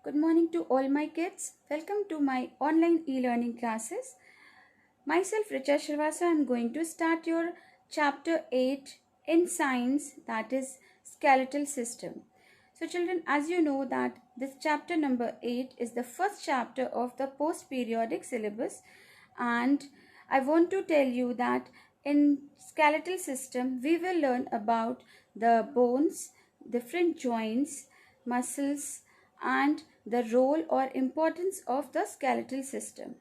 Good morning to all my kids. Welcome to my online e-learning classes. Myself Richa Shrivastava, I am going to start your chapter 8 in science, that is skeletal system. So children, as you know that this chapter number 8 is the first chapter of the post periodic syllabus, and I want to tell you that in skeletal system we will learn about the bones, different joints, muscles, and the role or importance of the skeletal system.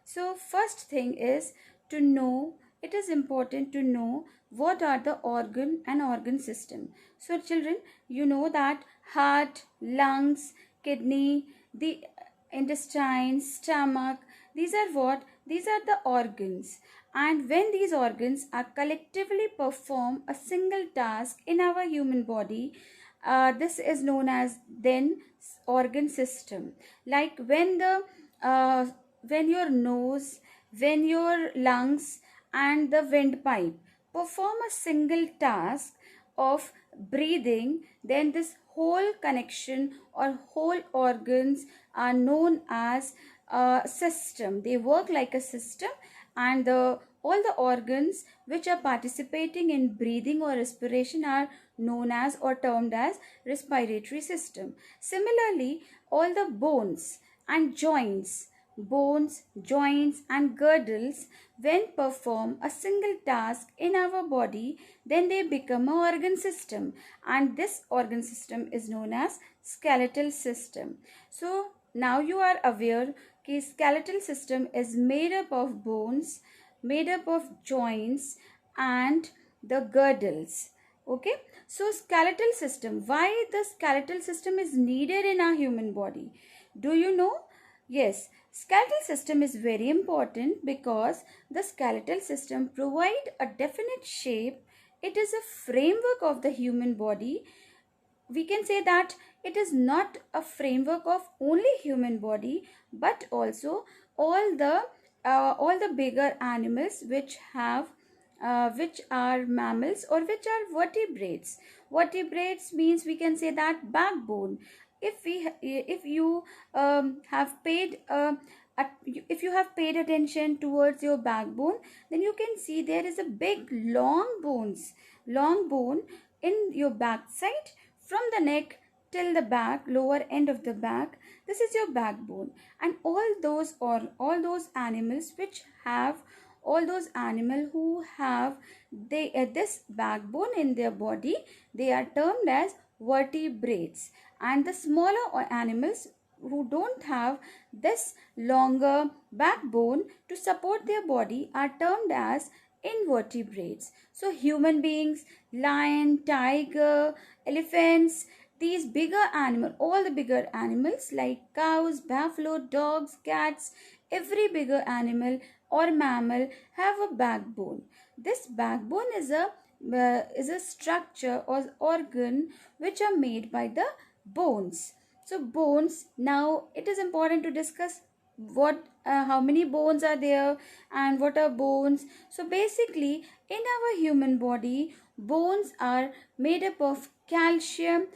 So first thing is to know, it is important to know what are the organ and organ system. So children, you know that heart, lungs, kidney, the intestines, stomach, these are what? These are the organs. And when these organs are collectively perform a single task in our human body, this is known as then organ system. Like uh, when your nose, when your lungs and the windpipe perform a single task of breathing, then this whole connection or whole organs are known as a system. They work like a system, and all the organs which are participating in breathing or respiration are known as or termed as respiratory system. Similarly, all the bones, joints and girdles, when perform a single task in our body, then they become a organ system, and this organ system is known as skeletal system. So now you are aware that skeletal system is made up of bones, made up of joints and the girdles. Okay, so skeletal system, why the skeletal system is needed in our human body? Do you know? Yes, skeletal system is very important because the skeletal system provide a definite shape. It is a framework of the human body. We can say that it is not a framework of only human body, but also all the bigger animals which are mammals or which are vertebrates. Vertebrates means we can say that backbone. If you have paid if you have paid attention towards your backbone, then you can see there is a big long bone in your backside, from the neck till the back, lower end of the back. This is your backbone, and all those animals which have all those animal who have this backbone in their body, they are termed as vertebrates. And the smaller animals who don't have this longer backbone to support their body are termed as invertebrates. So human beings, lion, tiger, elephants, these bigger animals, all the bigger animals like cows, buffalo, dogs, cats, every bigger animal or mammal have a backbone. This backbone is a structure or organ which are made by the bones. So bones, now it is important to discuss how many bones are there and what are bones. So basically in our human body, bones are made up of calcium.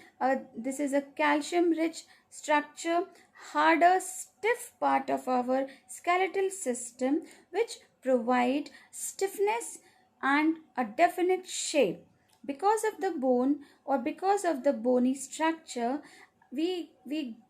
This is a calcium rich structure, harder stiff part of our skeletal system, which provide stiffness and a definite shape. Because of the bone or because of the bony structure, we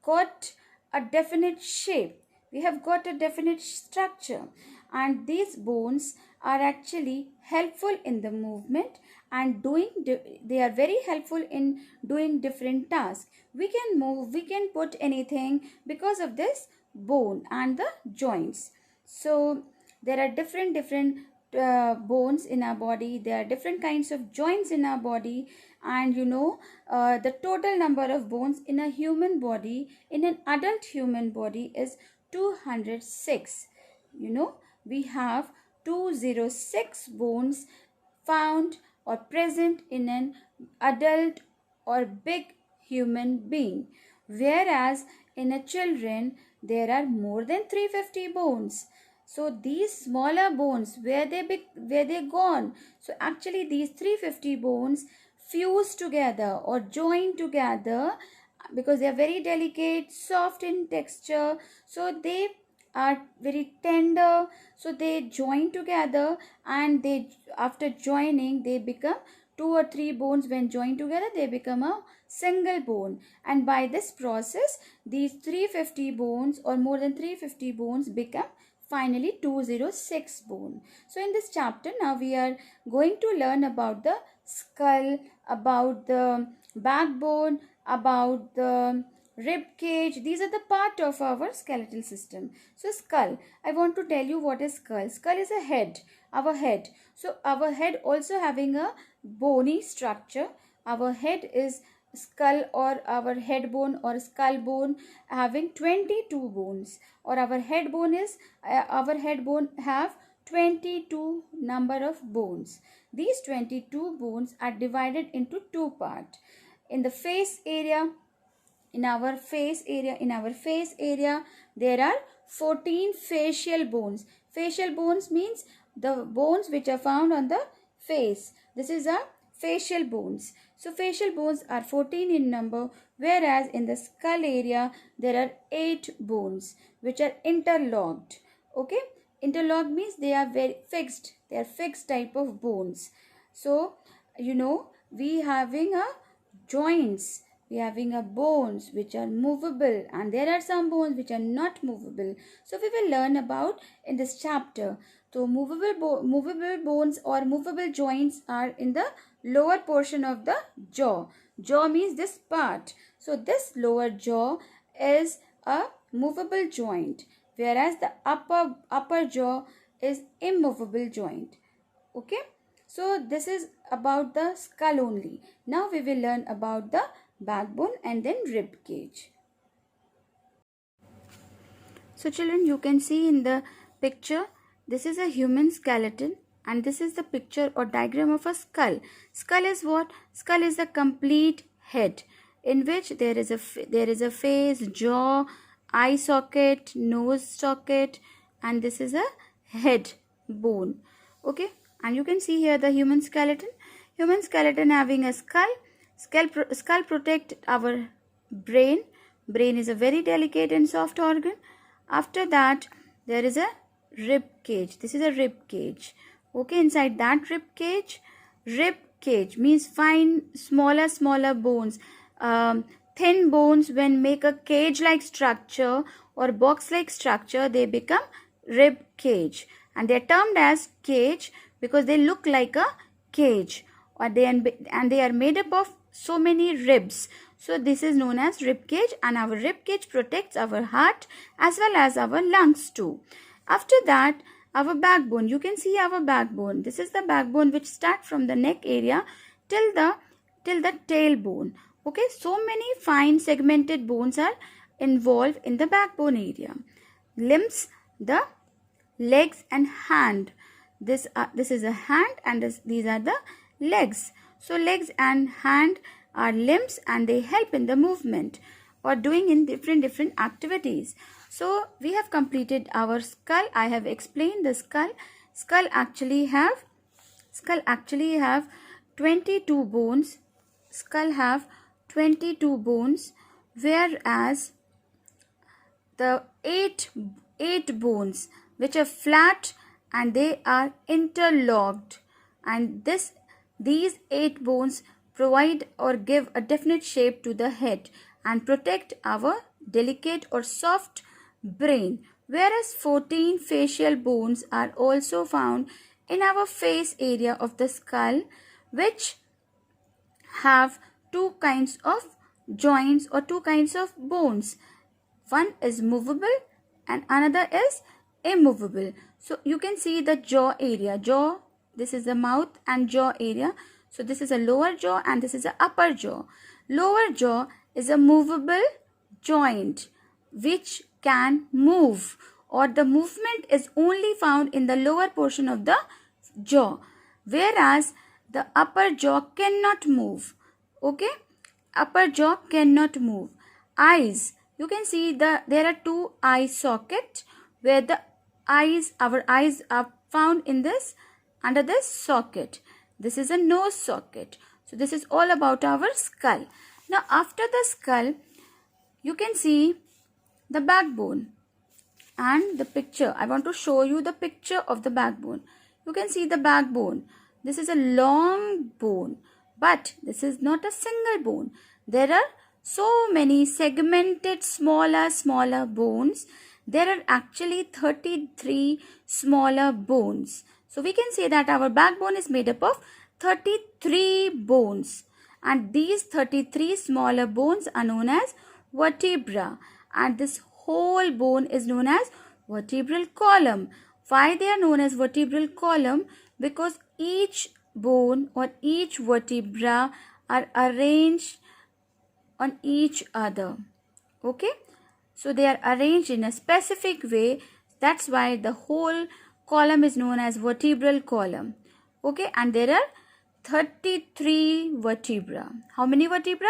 got a definite shape, we have got a definite structure, and these bones are actually helpful in the movement and they are very helpful in doing different tasks. We can move, we can put anything because of this bone and the joints. So there are different bones in our body, there are different kinds of joints in our body, and the total number of bones in a human body, in an adult human body, is 206. We have 206 bones found or present in an adult or big human being, whereas in a children there are more than 350 bones. So these smaller bones, where they gone? So actually these 350 bones fuse together or join together because they are very delicate, soft in texture, so they are very tender, so they join together, and they, after joining, they become two or three bones. When joined together, they become a single bone, and by this process these 350 bones or more than 350 bones become finally 206 bone. So in this chapter now we are going to learn about the skull, about the backbone, about the rib cage. These are the part of our skeletal system. So skull, I want to tell you what is skull. Skull is a head, our head. So our head also having a bony structure. Our head is skull, or our head bone or skull bone having 22 bones, or our head bone is our head bone have 22 number of bones. These 22 bones are divided into two parts. In the face area, in our face area there are 14 facial bones. Facial bones means the bones which are found on the face. This is a facial bones. So facial bones are 14 in number, whereas in the skull area there are 8 bones which are interlocked. Okay, interlocked means they are very fixed. They are fixed type of bones. So we having a joints, we having a bones which are movable, and there are some bones which are not movable. So we will learn about in this chapter. So movable bones or movable joints are in the lower portion of the jaw. Jaw means this part. So this lower jaw is a movable joint, whereas the upper jaw is immovable joint. Okay, so this is about the skull only. Now we will learn about the backbone and then rib cage. So children, you can see in the picture, this is a human skeleton, and this is the picture or diagram of a skull. Skull is what? Skull is the complete head in which there is a face, jaw, eye socket, nose socket, and this is a head bone. Okay, and you can see here the human skeleton. Human skeleton having a skull. Skull protect our brain. Brain is a very delicate and soft organ. After that, there is a rib cage. This is a rib cage. Okay, inside that rib cage means fine, smaller bones. Thin bones, when make a cage-like structure or box-like structure, they become rib cage, and they are termed as cage because they look like a cage, or they are made up of so many ribs. So this is known as rib cage, and our rib cage protects our heart as well as our lungs too. After that, our backbone. You can see our backbone. This is the backbone which starts from the neck area till the tailbone. Okay, so many fine segmented bones are involved in the backbone area. Limbs, the legs and hand. This is a hand, and these are the legs. So legs and hand are limbs, and they help in the movement or doing in different activities. So we have completed our skull. I have explained the skull. Skull actually have 22 bones. Skull have 22 bones, whereas the eight bones which are flat and they are interlocked, and these 8 bones provide or give a definite shape to the head and protect our delicate or soft brain, whereas 14 facial bones are also found in our face area of the skull, which have two kinds of joints or two kinds of bones. One is movable and another is immovable. So you can see the jaw area. Jaw, this is the mouth and jaw area. So this is a lower jaw and this is a upper jaw. Lower jaw is a movable joint which can move, or the movement is only found in the lower portion of the jaw, whereas the upper jaw cannot move. Okay, upper jaw cannot move. Eyes, you can see there are 2 eye sockets where the our eyes are found in this, under this socket. This is a nose socket. So this is all about our skull. Now after the skull, you can see the backbone and the picture. I want to show you the picture of the backbone. You can see the backbone. This is a long bone, but this is not a single bone. There are so many segmented smaller bones. There are actually 33 smaller bones. So we can say that our backbone is made up of 33 bones, and these 33 smaller bones are known as vertebra, and this whole bone is known as vertebral column. Why they are known as vertebral column? Because each bone or each vertebra are arranged on each other. Okay, so they are arranged in a specific way. That's why the whole column is known as vertebral column. Okay, and there are 33 vertebra. How many vertebrae?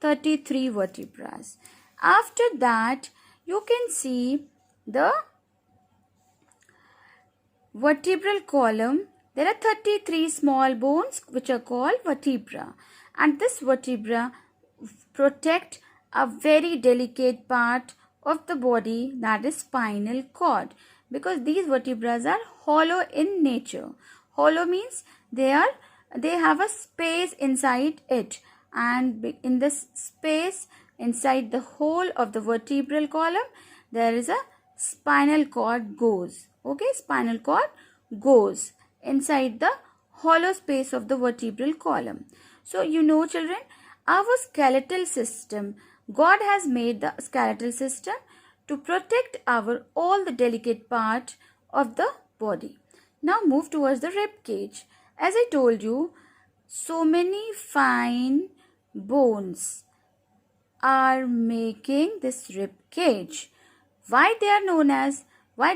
33 vertebrae. After that, you can see the vertebral column. There are 33 small bones which are called vertebra, and this vertebra protect a very delicate part of the body, that is spinal cord, because these vertebrae are hollow in nature. Hollow means they have a space inside it, and in this space inside the whole of the vertebral column there is a spinal cord goes. Okay, spinal cord goes inside the hollow space of the vertebral column. So you know, children, our skeletal system, God has made the skeletal system to protect our all the delicate part of the body. Now move towards the rib cage. As I told you, so many fine bones are making this rib cage. Why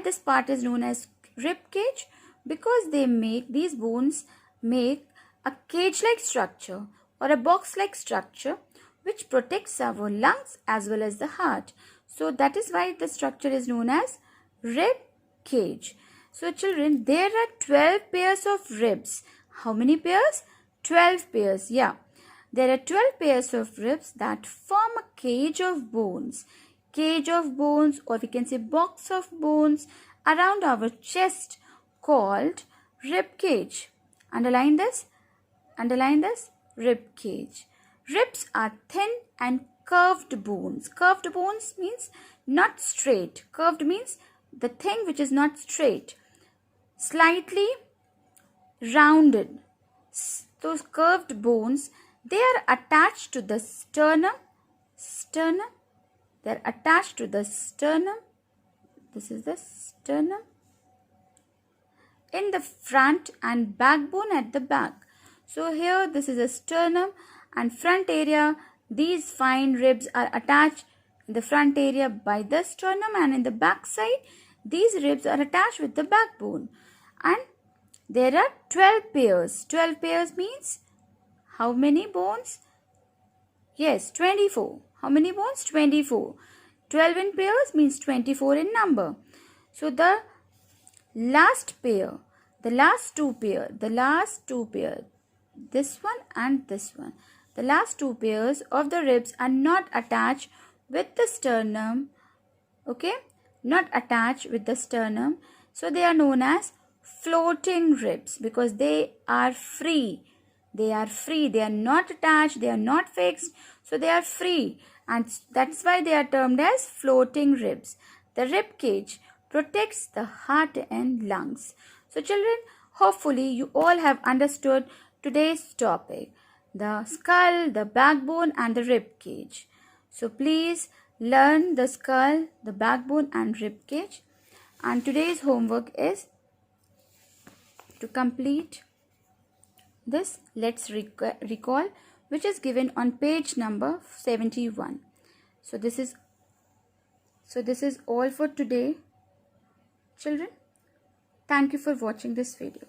this part is known as rib cage? Because these bones make a cage-like structure or a box-like structure which protects our lungs as well as the heart. So that is why the structure is known as rib cage. So children, there are 12 pairs of ribs. How many pairs? 12 pairs. Yeah. There are 12 pairs of ribs that form a cage of bones. Cage of bones, or we can say box of bones, around our chest, called rib cage. Underline this. Underline this. Rib cage. Ribs are thin and curved bones. Curved bones means not straight. Curved means the thing which is not straight. Slightly rounded. Those curved bones, they are attached to the sternum. They are attached to the sternum. This is the sternum. In the front and backbone at the back. So here this is a sternum and front area. These fine ribs are attached in the front area by the sternum, and in the back side these ribs are attached with the backbone. And there are 12 pairs. 12 pairs means how many bones? Yes, 24. How many bones? 24. 12 in pairs means 24 in number. So the last pair, the last two pair, this one and this one, the last two pairs of the ribs are not attached with the sternum. Okay, not attached with the sternum. So they are known as floating ribs because they are free. They are free. They are not attached. They are not fixed. So they are free. And that's why they are termed as floating ribs. The rib cage protects the heart and lungs. So children, hopefully you all have understood today's topic. The skull, the backbone and the rib cage. So please learn the skull, the backbone and rib cage. And today's homework is to complete this let's recall, which is given on page number 71. So this is all for today, children. Thank you for watching this video.